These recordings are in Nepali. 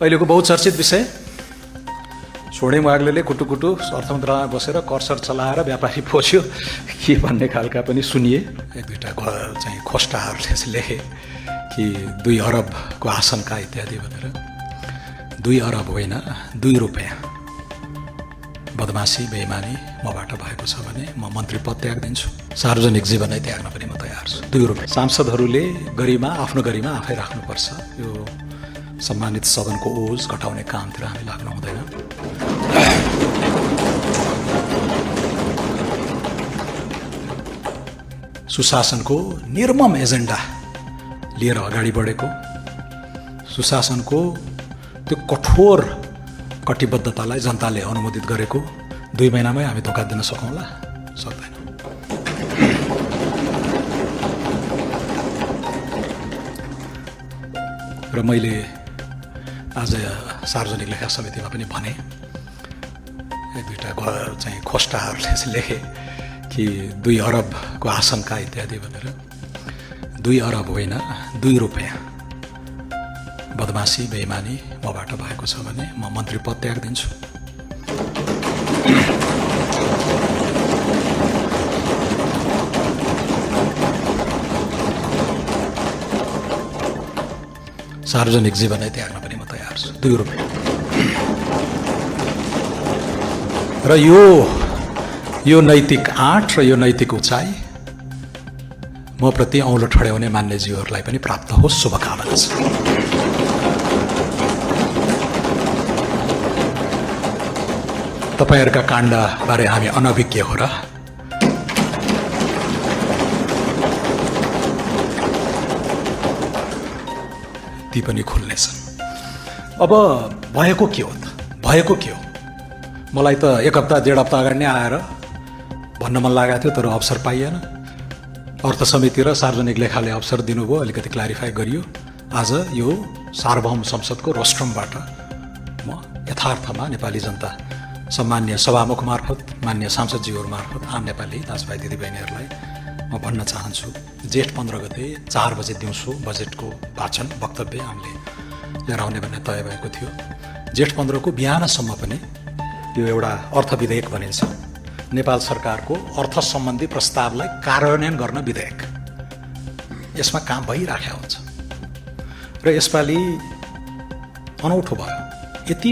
अहिलेको बहुचर्चित विषय छोडेम वाग्लेले कुटुकुटु अर्थ मन्त्रालयमा बसेर कर्सर चलाएर व्यापारी पोछ्यो के भन्ने खालका पनि सुनिए। एक दुईवटा चाहिँ खोस्टाहरूले लेखे कि 2 अरबको आशंका इत्यादि भनेर। 2 अरब होइन, 2 रुपियाँ बदमासी बेइमानी मबाट भएको छ भने म मन्त्री पद त्याग दिन्छु, सार्वजनिक जीवनै त्याग्न पनि म तयार छु। 2 रुपियाँ। सांसदहरूले गरिमा, आफ्नो गरिमा आफै राख्नुपर्छ। यो सम्मानित सदनको ओज घटाउने कामतिर हामी लाग्नु हुँदैन। सुशासनको निर्मम एजेन्डा लिएर अगाडि बढेको, सुशासनको त्यो कठोर कटिबद्धतालाई जनताले अनुमोदित गरेको 2 महिनामै हामी धोका दिन सकौँला? सक्दैन। र मैले आज सार्वजनिक लेखा समितिमा पनि भने, एक दुईवटा चाहिँ खोस्टाहरूले लेखे कि 2 अरबको आशंका इत्यादि भनेर। 2 अरब होइन, 2 रुपियाँ बदमासी बेइमानी मबाट भएको छ भने म मन्त्री पद त्याग दिन्छु। सार्वजनिक जीवनै त्याग्न पनि म तयार छु। 2 रुपियाँ। र यो नैतिक आँट र यो नैतिक उचाइ म प्रति औँलो ठड्याउने मान्यज्यूहरूलाई पनि प्राप्त होस्, शुभकामना छ। तपाईहरुका काण्डबारे हामी अनभिज्ञ हो र? ती पनि खुल्नेछन्। अब भएको के हो त? भएको के हो? मलाई त 1 हप्ता 1.5 हप्ता अगाडि नै आएर भन्न मन लागेको थियो, तर अवसर पाइएन। अर्थ समिति र सार्वजनिक लेखाले अवसर दिनुभयो, अलिकति क्ल्यारिफाई गरियो। आज यो सार्वभौम संसदको रोस्ट्रमबाट म यथार्थमा नेपाली जनता, सम्मान्य सभामुख मार्फत, मान्य सांसदज्यूहरू मार्फत आम नेपाली दाजुभाइ दिदीबहिनीहरूलाई म भन्न चाहन्छु, जेठ 15 गते 4 बजे दिउँसो बजेटको वाचन वक्तव्य हामीले लिएर आउने भन्ने तय भएको थियो। जेठ 15 को बिहानसम्म पनि यो एउटा अर्थ विधेयक भनिन्छ, नेपाल सरकारको अर्थ सम्बन्धी प्रस्तावलाई कार्यान्वयन गर्न विधेयक, यसमा काम भइराखेको हुन्छ। र यसपालि अनौठो भयो, यति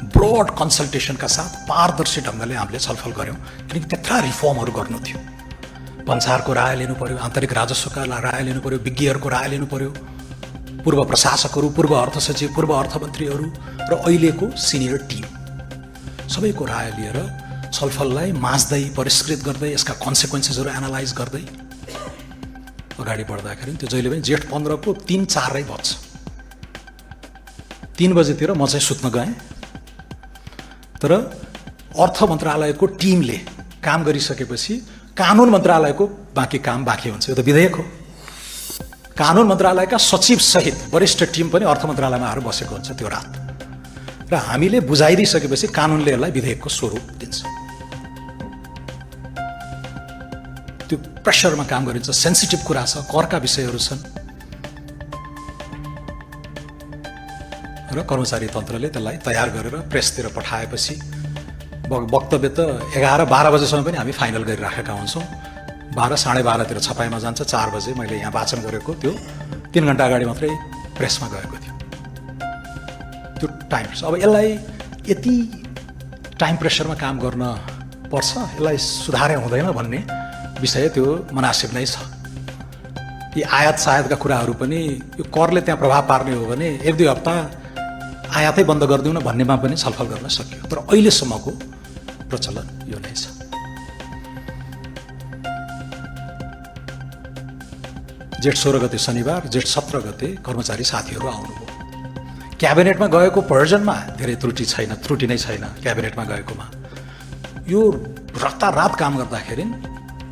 ब्रोड कन्सल्टेसनका साथ पारदर्शी ढङ्गले हामीले छलफल गऱ्यौँ, किनकि त्यत्रा रिफर्महरू गर्नु थियो। भन्सारको राय लिनु पर्यो, आन्तरिक राजस्वका राय लिनु पर्यो, विज्ञहरूको राय लिनु पर्यो, पूर्व प्रशासकहरू, पूर्व अर्थ सचिव, पूर्व अर्थमन्त्रीहरू र अहिलेको सिनियर टिम सबैको राय लिएर छलफललाई माझ्दै, परिष्कृत गर्दै, यसका कन्सिक्वेन्सेसहरू एनालाइज गर्दै अगाडि बढ्दाखेरि त्यो जहिले पनि जेठ 15 को 3-4 बज्छ। 3 बजेतिर म चाहिँ सुत्न गएँ, तर अर्थ मन्त्रालयको टिमले काम गरिसकेपछि कानुन मन्त्रालयको बाँकी काम बाँकी हुन्छ। यो त विधेयक हो। कानुन मन्त्रालयका सचिव सहित वरिष्ठ टिम पनि अर्थ मन्त्रालयमा आएर बसेको हुन्छ त्यो रात, र हामीले बुझाइदिइसकेपछि कानुनले यसलाई विधेयकको स्वरूप दिन्छ। त्यो प्रेसरमा काम गरिन्छ, सेन्सिटिभ कुरा छ, करका विषयहरू छन्, र कर्मचारी तन्त्रले त्यसलाई तयार गरेर प्रेसतिर पठाएपछि वक्तव्य त 11-12 बजेसम्म पनि हामी फाइनल गरिराखेका हुन्छौँ। 12-12:30 तिर छपाईमा जान्छ। 4 बजे मैले यहाँ वाचन गरेको त्यो 3 घण्टा अगाडि मात्रै प्रेसमा गएको थियो। त्यो टाइम, अब यसलाई यति टाइम प्रेसरमा काम गर्न पर्छ, यसलाई सुधारे हुँदैन भन्ने विषय त्यो मुनासिब नै छ। यी आयात सायातका कुराहरू पनि यो करले त्यहाँ प्रभाव पार्ने हो भने 1-2 हप्ता आयातै बन्द गरिदिउँ न भन्नेमा पनि छलफल गर्न सकियो, तर अहिलेसम्मको प्रचलन यो नै छ। जेठ 16 गते शनिबार, जेठ 17 गते कर्मचारी साथीहरू आउनुभयो। क्याबिनेटमा गएको प्रयोजनमा धेरै त्रुटि नै छैन। क्याबिनेटमा गएकोमा यो रातारात काम गर्दाखेरि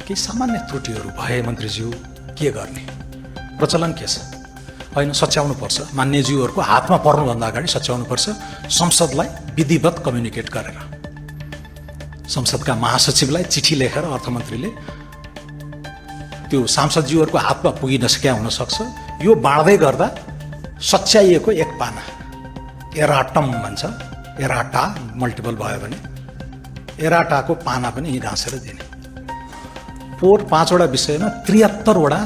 केही सामान्य त्रुटिहरू भए मन्त्रीज्यू के गर्ने? प्रचलन के छ? होइन, सच्याउनु पर्छ। मान्यज्यूहरूको हातमा पर्नुभन्दा अगाडि सच्याउनु पर्छ। संसदलाई विधिवत कम्युनिकेट गरेर, संसदका महासचिवलाई चिठी लेखेर अर्थमन्त्रीले त्यो सांसदज्यूहरूको हातमा पुगिन सकिया हुन सक्छ। यो बाँड्दै गर्दा सच्याइएको 1 पाना एराटम भन्छ, एराटा मल्टिपल भयो भने एराटाको पाना पनि यहीँ गाँसेर दिने। पोहोर 5वटा विषयमा 73वटा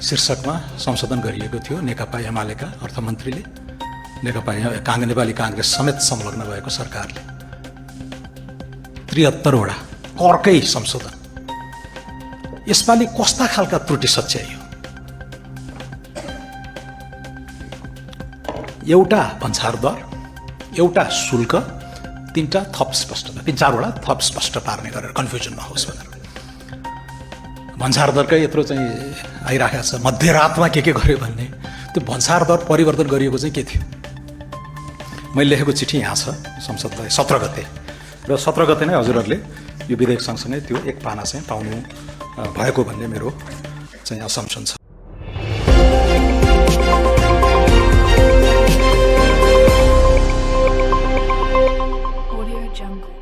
शीर्षकमा संशोधन गरिएको थियो नेकपा एमालेका अर्थमन्त्रीले, नेपाली काङ्ग्रेस समेत संलग्न भएको सरकारले। 73वटा करकै संशोधन। यसपालि कस्ता खालका त्रुटि सच्याइयो? एउटा भन्सार दर, एउटा शुल्क, 3टा थप स्पष्टता, 3-4वटा थप स्पष्ट पार्ने गरेर कन्फ्युजन नहोस् भनेर। भन्सार दरकै यत्रो चाहिँ आइराखेको छ, मध्यरातमा के गर्यो भन्ने। त्यो भन्सार दर परिवर्तन गरिएको चाहिँ के थियो? मैले लेखेको चिठी यहाँ छ संसदलाई 17 गते, र 17 गते नै हजुरहरूले यो विधेयक सँगसँगै त्यो एक पाना चाहिँ पाउनु भएको भन्ने मेरो चाहिँ असम्पसन छ। Audio Jungle.